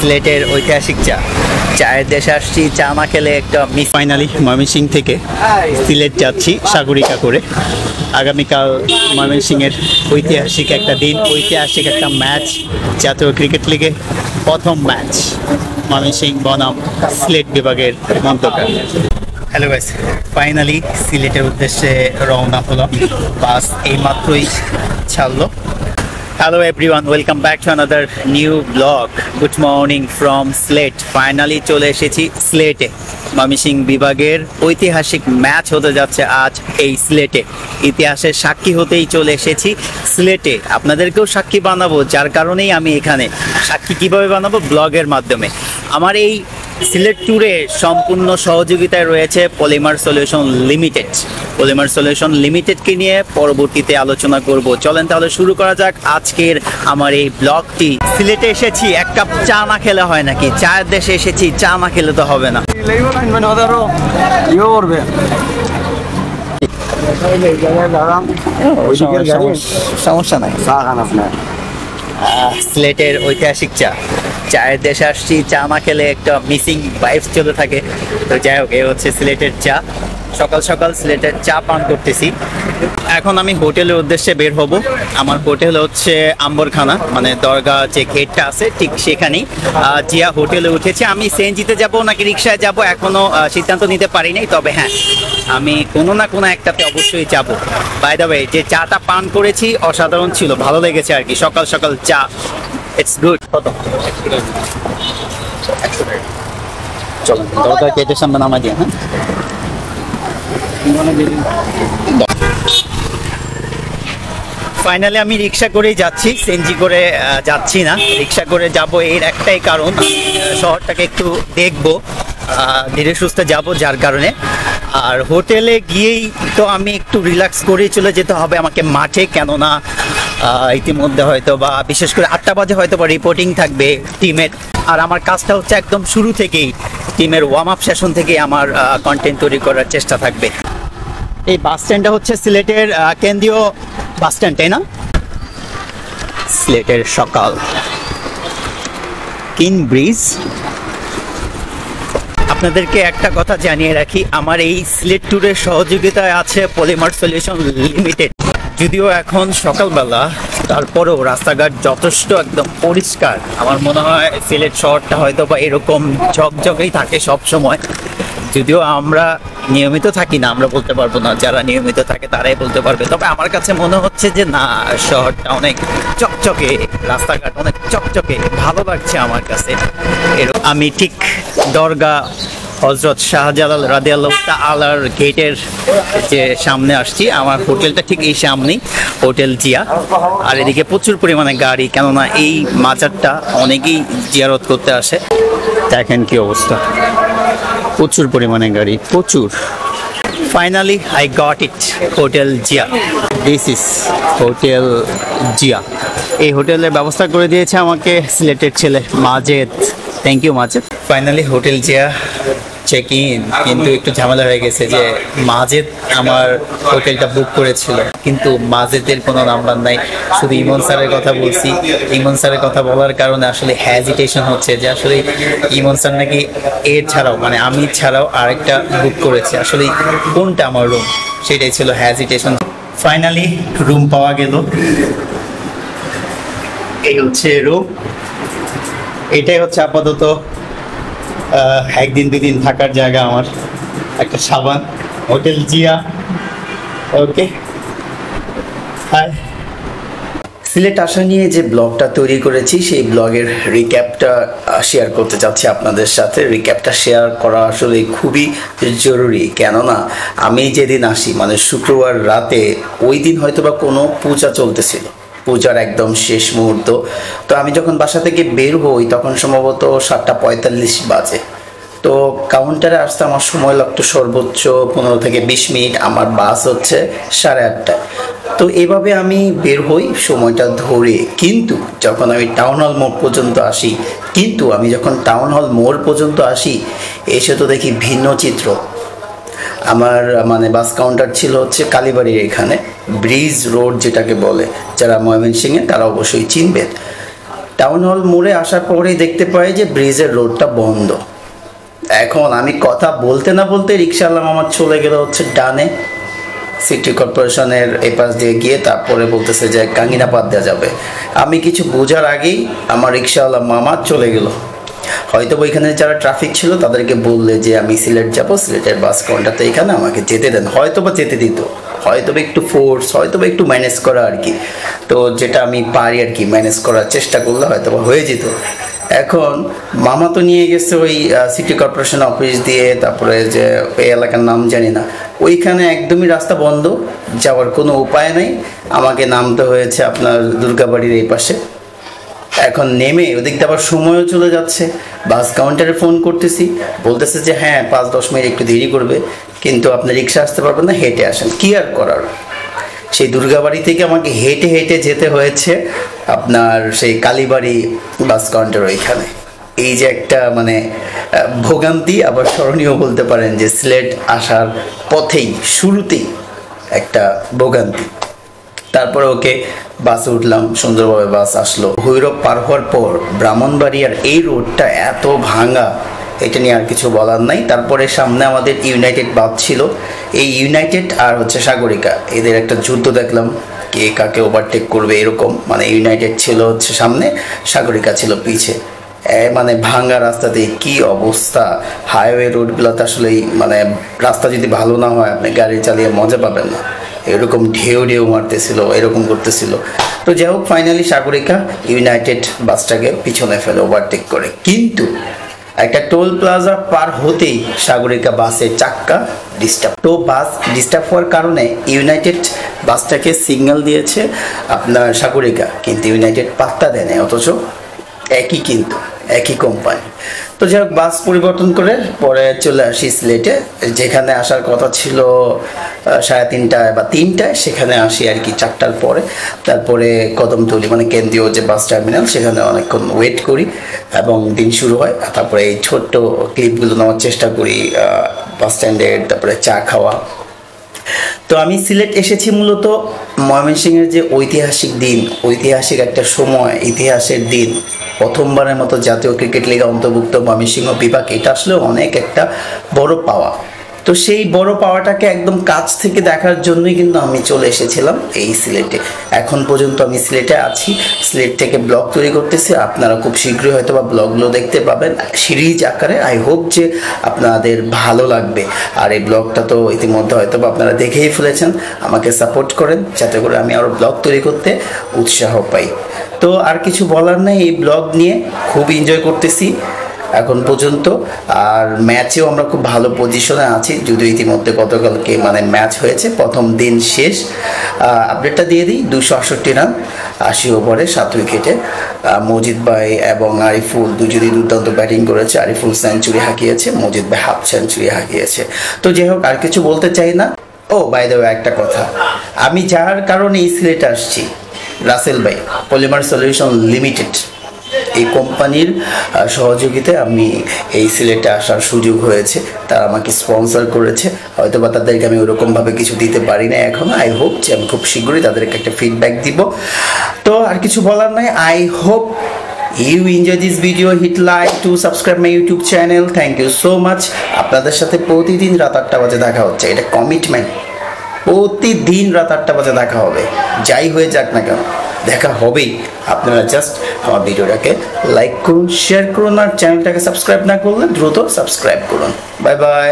সিলেটের ঐতিহাসিক চা, চায়ের দেশে আসছি, চা না খেলে একটা মিস। ফাইনালি ময়মনসিংহ থেকে সিলেট যাচ্ছি সাগরিকা করে। আগামীকাল ময়মনসিংহের ঐতিহাসিক একটা দিন, ঐতিহাসিক একটা ম্যাচ, জাতীয় ক্রিকেট লিগে প্রথম ম্যাচ ময়মনসিংহ বনাম সিলেট বিভাগের মন্তকার। হ্যালো গাইস, ফাইনালি সিলেটের উদ্দেশ্যে রওনা হলাম, বাস এইমাত্রই ছাড়লো। Hello everyone, welcome back to another new vlog. Good morning from Slet. Finally চলে এসেছি সিলেটে। ময়মনসিংহ বিভাগের ঐতিহাসিক ম্যাচ হতে যাচ্ছে আজ এই সিলেটে। ইতিহাসের সাক্ষী হতেই চলে এসেছি সিলেটে। আপনাদেরকেও সাক্ষী বানাবো, যার কারণেই আমি এখানে। সাক্ষী কিভাবে বানাবো? ব্লগের মাধ্যমে। আমার এই সিলেট ট্যুরে সম্পূর্ণ সহযোগিতায় রয়েছে Polymer Solution Limited. Polymer Solution লিমিটেডকে নিয়ে পরবর্তীতে আলোচনা করব। চলেন তাহলে শুরু করা যাক আজকের আমার এই ব্লগটি। সিলেটে এসেছি, এক কাপ চা না খেলে হয় নাকি? চায়ের দেশে এসেছি, চা না খেলে তো হবে না। সমস্যা নাই, সিলেটের ঐতিহাসিক চা, চায়ের দেশে আসছি, চা না খেলে একটা মিসিং ভাইবস চলে থাকে। তো যাই হোক, এ হচ্ছে সিলেটের চা। সকাল সকাল সিলেটের চা পান করতেছি। এখন আমি হোটেলের উদ্দেশ্যে বের হব। আমার হোটেল হচ্ছে আম্বরখানা, মানে দরগা যে গেটটা আছে ঠিক সেখানেই। জিয়া হোটেলে উঠেছি। আমি সিএনজিতে যাব নাকি রিক্সায় যাব এখনো সিদ্ধান্ত নিতে পারি নাই, তবে হ্যাঁ, আমি কোনো না কোনো একটাতে অবশ্যই যাব। বাই দ্য ওয়ে, যে চাটা পান করেছি অসাধারণ ছিল, ভালো লেগেছে আর কি। সকাল সকাল চা, ইটস গুড। কত? চলুন দরগা গেটের সামনে নামা দিয়ে। হ্যাঁ, ফাইনালি আমি রিক্সা করেই যাচ্ছি, সিএনজি করে যাচ্ছি না। রিক্সা করে যাব এর একটাই কারণ, শহরটাকে একটু দেখবো, ধীরে সুস্থে যাব, যার কারণে। আর হোটেলে গিয়েই তো আমি একটু রিল্যাক্স করেই চলে যেতে হবে আমাকে মাঠে, কেননা ইতিমধ্যে হয়তো বা বিশেষ করে 8টা বাজে হয়তো বা রিপোর্টিং থাকবে টিমের। আর আমার কাজটা হচ্ছে একদম শুরু থেকেই, টিমের ওয়ার্ম আপ সেশন থেকেই আমার কন্টেন্ট তৈরি করার চেষ্টা থাকবে। এই বাস স্ট্যান্ডটা হচ্ছে সিলেটের কেন্দ্রীয় বাস স্ট্যান্ড, তাই না? সিলেটের সকাল, কিং ব্রিজ। আপনাদেরকে একটা কথা জানিয়ে রাখি, আমার এই সিলেট ট্যুরের সহযোগিতায় আছে পলিমার সলিউশন লিমিটেড। যদিও এখন সকালবেলা, তারপরেও রাস্তাঘাট যথেষ্ট একদম পরিষ্কার। আমার মনে হয় সিলেট শহরটা হয়তো বা এরকম ঝকঝকেই থাকে সব সময়। যদিও আমরা নিয়মিত থাকি না, আমরা বলতে পারবো না, যারা নিয়মিত থাকে তারাই বলতে পারবে। তবে আমার কাছে মনে হচ্ছে যে না, শহরটা অনেক চকচকে, রাস্তাঘাট অনেক চকচকে, ভালো লাগছে আমার কাছে। আমি ঠিক দরগা হজরত শাহজালাল রাদিয়াল্লাহু তাআলার গেটের যে সামনে আসছি। আমার হোটেলটা ঠিক এই সামনেই, হোটেল জিয়া। আর এদিকে প্রচুর পরিমাণে গাড়ি, কেননা এই মাজারটা অনেকেই জিয়ারত করতে আসে। দেখেন কি অবস্থা, প্রচুর পরিমাণে গাড়ি, প্রচুর। Finally I got it, hotel Zia. This is hotel Zia. এই হোটেলের ব্যবস্থা করে দিয়েছে আমাকে সিলেটের ছেলে Majed. Thank you Majed. Finally hotel Zia check in, কিন্তু একটু ঝামেলা হয়ে গেছে যে মাজেদ আমার হোটেলটা বুক করেছিল, কিন্তু মাজেদের কোনো নাম্বার নাই। শুধু ইমন স্যারের কথা বলছি। ইমন স্যারের কথা বলার কারণে আসলে হ্যাজিটেশন হচ্ছে যে আসলে ইমন স্যার নাকি এর ছাড়াও, মানে আমি ছাড়াও আরেকটা বুক করেছে। আসলে কোনটা আমার রুম, সেটাই ছিল হ্যাজিটেশন। ফাইনালি রুম পাওয়া গেল। এই হচ্ছে রুম। এটাই হচ্ছে আপাতত একদিন 2 দিন থাকার জায়গা আমার। একটা সাবান, হোটেল জিয়া। ওকে, হাই। সিলেট আসা নিয়ে যে ব্লগটা তৈরি করেছি, সেই ব্লগের রিক্যাপটা শেয়ার করতে চাচ্ছি আপনাদের সাথে। রিক্যাপটা শেয়ার করা আসলে খুবই জরুরি, কেননা আমি যেদিন আসি, মানে শুক্রবার রাতে, ওই দিন হয়তো বা কোনো পূজা চলতেছিল, পূজার একদম শেষ মুহূর্ত। তো আমি যখন বাসা থেকে বের হই তখন সম্ভবত 7:45 বাজে। তো কাউন্টারে আসতে আমার সময় লাগতো সর্বোচ্চ 15 থেকে 20 মিনিট। আমার বাস হচ্ছে 8:30টায়। তো এভাবে আমি বের হই সময়টা ধরে। কিন্তু যখন আমি টাউন হল মোড় পর্যন্ত আসি, এসে তো দেখি ভিন্ন চিত্র। আমার মানে বাস কাউন্টার ছিল হচ্ছে কালীবাড়ির এখানে, ব্রিজ রোড যেটাকে বলে, যারা ময়মনসিংহে তারা অবশ্যই চিনবেন। টাউন হল মোড়ে আসার পরেই দেখতে পাই যে ব্রিজের রোডটা বন্ধ। এখন আমি কথা বলতে না বলতে রিক্সাওয়ালা আমার চলে গেল হচ্ছে ডানে, সিটি কর্পোরেশনের এই পাশ দিয়ে গিয়ে তারপরে বলতেছে যে কাঙ্গিনাপাত দেওয়া যাবে। আমি কিছু বোঝার আগেই আমার রিক্সাওয়ালা মামা চলে গেল। হয়তো ওইখানে যারা ট্রাফিক ছিল তাদেরকে বললে যে আমি সিলেট যাব, সিলেটের বাস কাউন্টারতে এখানে আমাকে যেতে দেন, হয়তো বা যেতে দিত, হয়তো বা একটু ফোর্স, হয়তো বা একটু ম্যানেজ করা আর কি। তো যেটা আমি পারি আর কি, ম্যানেজ করার চেষ্টা করলে হয়তো বা হয়ে যেত। এখন মামা তো নিয়ে গেছে ওই সিটি কর্পোরেশন অফিস দিয়ে, তারপরে যে এই এলাকার নাম জানি না, ওইখানে একদমই রাস্তা বন্ধ, যাওয়ার কোনো উপায় নেই। আমাকে নামতে হয়েছে আপনার দুর্গাবাড়ির এই পাশে। এখন নেমে ওদিক দিয়ে আবার সময়ও চলে যাচ্ছে। বাস কাউন্টারে ফোন করতেছি, বলতেছে যে হ্যাঁ 5-10 মিনিট একটু দেরি করবে, কিন্তু আপনি রিক্সা আসতে পারবেন না, হেঁটে আসেন। কি আর করার, সেই দুর্গাবাড়ি থেকে আমাকে হেঁটে হেঁটে যেতে হয়েছে আপনার সেই কালীবাড়ি বাস কাউন্টার ওইখানে। এই যে একটা মানে ভোগান্তি, আবার স্মরণীয় বলতে পারেন যে সিলেট আসার পথেই শুরুতেই একটা ভোগান্তি। তারপরে ওকে বাসে উঠলাম, সুন্দরভাবে বাস আসলো। ভৈরব পার হওয়ার পর ব্রাহ্মণবাড়িয়ার এই রোডটা এত ভাঙা, এটা নিয়ে আর কিছু বলার নাই। তারপরে সামনে আমাদের ইউনাইটেড বাস ছিল, এই ইউনাইটেড আর হচ্ছে সাগরিকা, এদের একটা যুদ্ধ দেখলাম, কে কাকে ওভারটেক করবে এরকম। মানে ইউনাইটেড ছিল হচ্ছে সামনে, সাগরিকা ছিল পিছে। মানে ভাঙা রাস্তাতে কি অবস্থা। হাইওয়ে রোডগুলোতে আসলেই মানে রাস্তা যদি ভালো না হয় আপনি গাড়ি চালিয়ে মজা পাবেন না, এরকম ঢেউ ঢেউ মারতেছিল, এরকম করতেছিল। তো যাই হোক, ফাইনালি সাগরিকা ইউনাইটেড বাসটাকে পিছনে ফেলে ওভারটেক করে। কিন্তু একটা টোল প্লাজা পার হতেই সাগরিকা বাসের চাক্কা ডিস্টার্ব। তো বাস ডিস্টার্ব হওয়ার কারণে ইউনাইটেড বাসটাকে সিগন্যাল দিয়েছে আপনার সাগরিকা, কিন্তু ইউনাইটেড পাত্তা দেয় না, অথচ একই, কিন্তু একই কোম্পানি। তো যাই হোক, বাস পরিবর্তন করে পরে চলে আসি সিলেটে, যেখানে আসার কথা ছিল 3:30 বা 3টায়, সেখানে আসি আর কি 4টার পরে। তারপরে কদমতলী মানে কেন্দ্রীয় যে বাস টার্মিনাল, সেখানে অনেকক্ষণ ওয়েট করি এবং দিন শুরু হয়। তারপরে এই ছোট্ট ক্লিপগুলো নেওয়ার চেষ্টা করি বাস স্ট্যান্ডের, তারপরে চা খাওয়া। তো আমি সিলেট এসেছি মূলত ময়মনসিংহের যে ঐতিহাসিক দিন, ঐতিহাসিক একটা সময়, ইতিহাসের দিন, প্রথমবারের মতো জাতীয় ক্রিকেট লিগে অন্তর্ভুক্ত ময়মনসিংহ বিভাগ, এটা আসলে অনেক একটা বড় পাওয়া। তো সেই বড় পাওয়াটাকে একদম কাছ থেকে দেখার জন্যই কিন্তু আমি চলে এসেছিলাম এই সিলেটে। এখন পর্যন্ত আমি সিলেটে আছি, সিলেট থেকে ব্লগ তৈরি করতেছি। আপনারা খুব শীঘ্রই হয়তো বা ব্লগগুলো দেখতে পাবেন সিরিজ আকারে। আই হোপ যে আপনাদের ভালো লাগবে। আর এই ব্লগটা তো ইতিমধ্যে হয়তো বা আপনারা দেখেই ফেলেছেন। আমাকে সাপোর্ট করেন যাতে করে আমি আরও ব্লগ তৈরি করতে উৎসাহ পাই। তো আর কিছু বলার নেই, এই ব্লগ নিয়ে খুব এনজয় করতেছি এখন পর্যন্ত। আর ম্যাচেও আমরা খুব ভালো পজিশনে আছি, যদিও ইতিমধ্যে গতকালকে মানে ম্যাচ হয়েছে, প্রথম দিন শেষ। আপডেটটা দিয়ে দিই, 268 রান 80 ওভারে 7 উইকেটে। মজিদ ভাই এবং আরিফুল দুজনই দুর্দান্ত ব্যাটিং করেছে। আরিফুল সেঞ্চুরি হাঁকিয়েছে, মজিদ ভাই হাফ সেঞ্চুরি হাঁকিয়েছে। তো যাই হোক, আর কিছু বলতে চাই না। ও বাই দ্য ওয়ে, একটা কথা, আমি যার কারণে এই সিলেটে আসছি, রাসেল ভাই, পলিমার সলিউশন লিমিটেড, এই কোম্পানির সহযোগিতায় আমি এই সিলেটে আসার সুযোগ হয়েছে। তারা আমাকে স্পন্সর করেছে, হয়তো বা তাদেরকে আমি ওরকমভাবে কিছু দিতে পারি না এখন। আই হোপ যে আমি খুব শীঘ্রই তাদেরকে একটা ফিডব্যাক দিব। তো আর কিছু বলার নাই। I hope you enjoy this video, hit like to subscribe my YouTube channel. Thank you so much. আপনাদের সাথে প্রতিদিন রাত 8টা বাজে দেখা হচ্ছে, এটা কমিটমেন্ট। প্রতিদিন রাত 8টা বাজে দেখা হবে, যাই হয়ে যাক না কেন দেখা হবেই। আপনারা জাস্ট আমার ভিডিওটাকে লাইক করুন, শেয়ার করুন, আর চ্যানেলটাকে সাবস্ক্রাইব না করলে দ্রুত সাবস্ক্রাইব করুন। Bye bye.